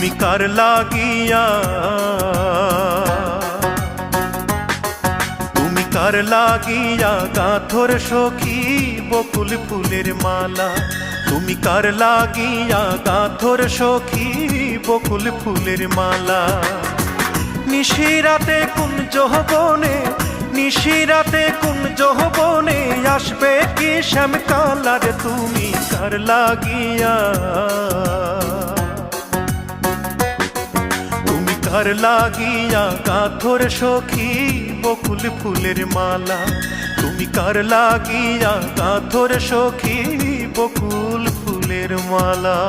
তুমি কার লাগিয়া, তুমি কার লাগিয়া গাথর সখী বকুল ফুলের মালা, তুমি কার লাগিয়া গাথর সখী বকুল ফুলের মালা। নিশিরাতে কুঞ্জ বনে, নিশিরাতে কুঞ্জ বনে আসবে কি শ্যামকালার, তুমি কার লাগিয়া, তুমি কার লাগিয়া গাথর সখী বকুল ফুলের মালা, তুমি কার লাগিয়া গাথর সখী বকুল ফুলের মালা।